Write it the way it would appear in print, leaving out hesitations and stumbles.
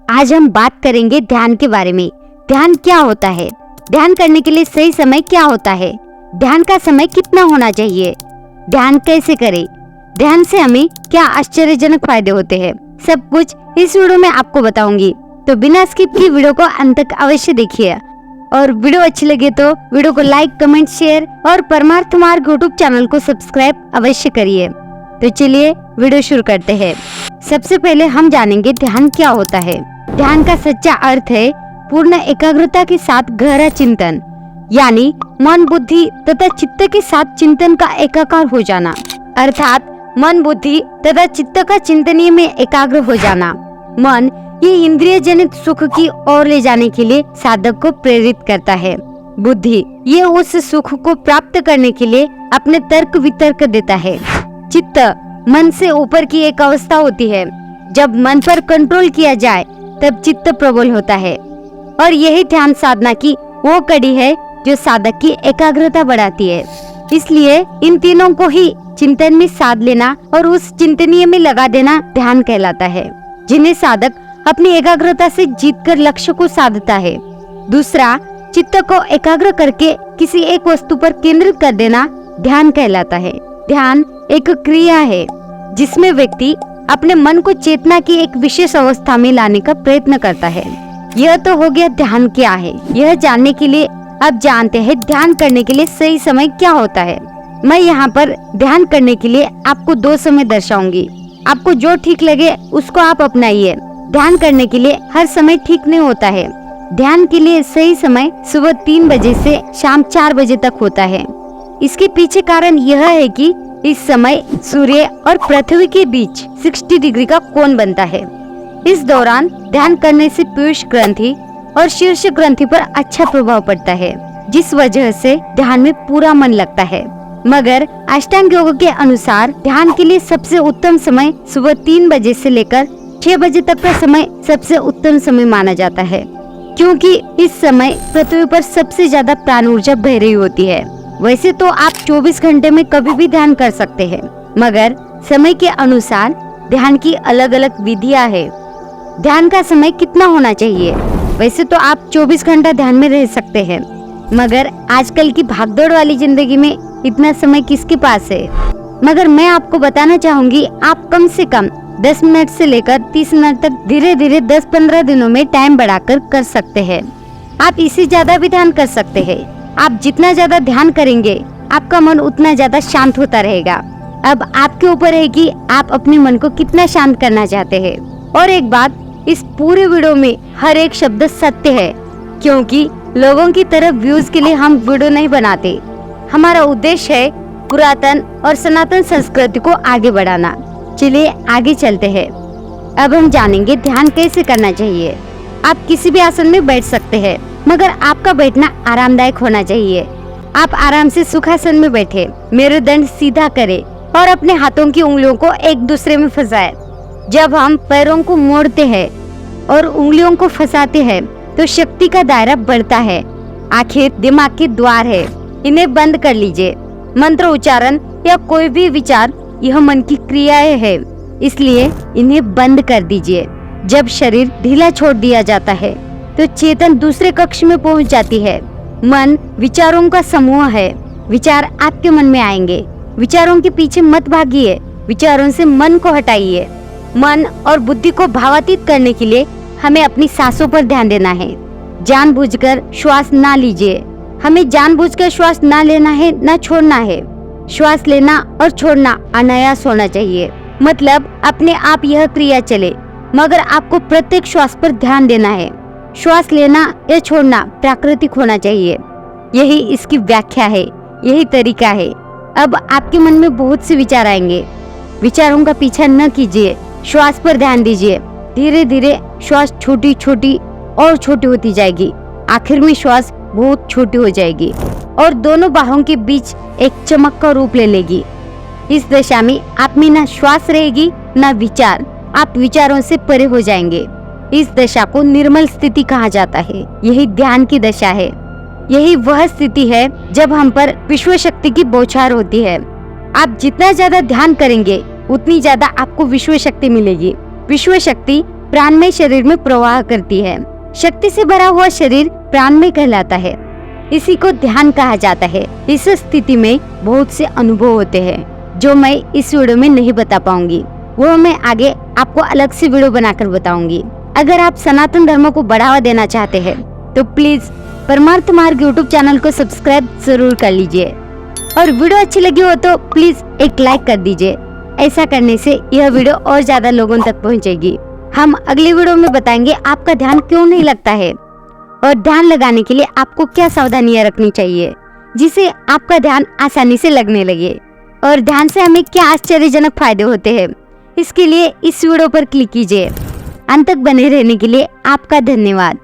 आज हम बात करेंगे ध्यान के बारे में। ध्यान क्या होता है, ध्यान करने के लिए सही समय क्या होता है, ध्यान का समय कितना होना चाहिए, ध्यान कैसे करें, ध्यान से हमें क्या आश्चर्यजनक फायदे होते हैं, सब कुछ इस वीडियो में आपको बताऊंगी। तो बिना स्किप की वीडियो को अंत तक अवश्य देखिए और वीडियो अच्छी लगे तो वीडियो को लाइक, कमेंट, शेयर और परमार्थ मार्ग यूट्यूब चैनल को सब्सक्राइब अवश्य करिए। तो चलिए वीडियो शुरू करते हैं। सबसे पहले हम जानेंगे ध्यान क्या होता है। ध्यान का सच्चा अर्थ है पूर्ण एकाग्रता के साथ गहरा चिंतन, यानी मन, बुद्धि तथा चित्त के साथ चिंतन का एकाकार हो जाना, अर्थात मन, बुद्धि तथा चित्त का चिंतनीय में एकाग्र हो जाना। मन ये इंद्रिय जनित सुख की ओर ले जाने के लिए साधक को प्रेरित करता है। बुद्धि ये उस सुख को प्राप्त करने के लिए अपने तर्क वितर्क देता है। चित्त मन से ऊपर की एक अवस्था होती है। जब मन पर कंट्रोल किया जाए तब चित्त प्रबल होता है और यही ध्यान साधना की वो कड़ी है जो साधक की एकाग्रता बढ़ाती है। इसलिए इन तीनों को ही चिंतन में साध लेना और उस चिंतनीय में लगा देना ध्यान कहलाता है, जिन्हें साधक अपनी एकाग्रता से जीतकर लक्ष्य को साधता है। दूसरा, चित्त को एकाग्र करके किसी एक वस्तु पर केंद्रित कर देना ध्यान कहलाता है। ध्यान एक क्रिया है जिसमें व्यक्ति अपने मन को चेतना की एक विशेष अवस्था में लाने का प्रयत्न करता है। यह तो हो गया ध्यान क्या है। यह जानने के लिए अब जानते हैं ध्यान करने के लिए सही समय क्या होता है। मैं यहाँ पर ध्यान करने के लिए आपको 2 समय दर्शाऊंगी। आपको जो ठीक लगे उसको आप अपनाइए। ध्यान करने के लिए हर समय ठीक नहीं होता है। ध्यान के लिए सही समय सुबह 3 बजे से शाम 4 बजे तक होता है। इसके पीछे कारण यह है कि इस समय सूर्य और पृथ्वी के बीच 60 डिग्री का कोण बनता है। इस दौरान ध्यान करने से पीयूष ग्रंथि और शीर्ष ग्रंथि पर अच्छा प्रभाव पड़ता है, जिस वजह से ध्यान में पूरा मन लगता है। मगर अष्टांग योग के अनुसार ध्यान के लिए सबसे उत्तम समय सुबह 3 बजे से लेकर 6 बजे तक का समय सबसे उत्तम समय माना जाता है, क्योंकि इस समय पृथ्वी पर सबसे ज्यादा प्राण ऊर्जा बह रही होती है। वैसे तो आप 24 घंटे में कभी भी ध्यान कर सकते हैं, मगर समय के अनुसार ध्यान की अलग अलग विधियां है। ध्यान का समय कितना होना चाहिए? वैसे तो आप 24 घंटा ध्यान में रह सकते हैं, मगर आजकल की भागदौड़ वाली जिंदगी में इतना समय किसके पास है। मगर मैं आपको बताना चाहूंगी, आप कम से कम 10 मिनट से लेकर 30 मिनट तक धीरे धीरे 10-15 दिनों में टाइम बढ़ाकर कर सकते हैं। आप इससे ज्यादा भी ध्यान कर सकते हैं। आप जितना ज्यादा ध्यान करेंगे आपका मन उतना ज्यादा शांत होता रहेगा। अब आपके ऊपर है कि आप अपने मन को कितना शांत करना चाहते हैं। और एक बात, इस पूरे वीडियो में हर एक शब्द सत्य है, क्योंकि लोगों की तरफ व्यूज के लिए हम वीडियो नहीं बनाते। हमारा उद्देश्य है पुरातन और सनातन संस्कृति को आगे बढ़ाना। चलिए आगे चलते हैं। अब हम जानेंगे ध्यान कैसे करना चाहिए। आप किसी भी आसन में बैठ सकते हैं, मगर आपका बैठना आरामदायक होना चाहिए। आप आराम से सुखासन में बैठे, मेरुदंड सीधा करें और अपने हाथों की उंगलियों को एक दूसरे में फंसाएं। जब हम पैरों को मोड़ते हैं और उंगलियों को फंसाते हैं तो शक्ति का दायरा बढ़ता है। आखिर दिमाग के द्वार है, इन्हें बंद कर लीजिए। मंत्र उच्चारण या कोई भी विचार यह मन की क्रियाएं है, इसलिए इन्हें बंद कर दीजिए। जब शरीर ढीला छोड़ दिया जाता है तो चेतन दूसरे कक्ष में पहुंच जाती है। मन विचारों का समूह है। विचार आपके मन में आएंगे। विचारों के पीछे मत भागिए, विचारों से मन को हटाइए। मन और बुद्धि को भावातीत करने के लिए हमें अपनी सांसों पर ध्यान देना है। जानबूझकर श्वास ना लीजिए। हमें जानबूझकर श्वास ना लेना है, ना छोड़ना है। श्वास लेना और छोड़ना अनायास होना चाहिए, मतलब अपने आप यह क्रिया चले, मगर आपको प्रत्येक श्वास पर ध्यान देना है। श्वास लेना या छोड़ना प्राकृतिक होना चाहिए। यही इसकी व्याख्या है, यही तरीका है। अब आपके मन में बहुत से विचार आएंगे। विचारों का पीछा न कीजिए, श्वास पर ध्यान दीजिए। धीरे धीरे श्वास छोटी छोटी और छोटी होती जाएगी। आखिर में श्वास बहुत छोटी हो जाएगी और दोनों बाहों के बीच एक चमक का रूप ले लेगी। इस दशा में आप में न श्वास रहेगी न विचार। आप विचारों से परे हो जाएंगे। इस दशा को निर्मल स्थिति कहा जाता है। यही ध्यान की दशा है। यही वह स्थिति है जब हम पर विश्व शक्ति की बौछार होती है। आप जितना ज्यादा ध्यान करेंगे उतनी ज्यादा आपको विश्व शक्ति मिलेगी। विश्व शक्ति प्राणमय शरीर में प्रवाह करती है। शक्ति से भरा हुआ शरीर प्राणमय कहलाता है। इसी को ध्यान कहा जाता है। इस स्थिति में बहुत से अनुभव होते हैं जो मैं इस वीडियो में नहीं बता पाऊंगी, वो मैं आगे आपको अलग से वीडियो बनाकर बताऊंगी। अगर आप सनातन धर्म को बढ़ावा देना चाहते हैं तो प्लीज परमार्थ मार्ग यूट्यूब चैनल को सब्सक्राइब जरूर कर लीजिए और वीडियो अच्छी लगी हो तो प्लीज एक लाइक कर दीजिए। ऐसा करने से यह वीडियो और ज्यादा लोगों तक पहुंचेगी। हम अगली वीडियो में बताएंगे आपका ध्यान क्यों नहीं लगता है और ध्यान लगाने के लिए आपको क्या सावधानियां रखनी चाहिए जिससे आपका ध्यान आसानी से लगने लगे, और ध्यान से हमें क्या आश्चर्यजनक फायदे होते हैं। इसके लिए इस वीडियो पर क्लिक कीजिए। अंत तक बने रहने के लिए आपका धन्यवाद।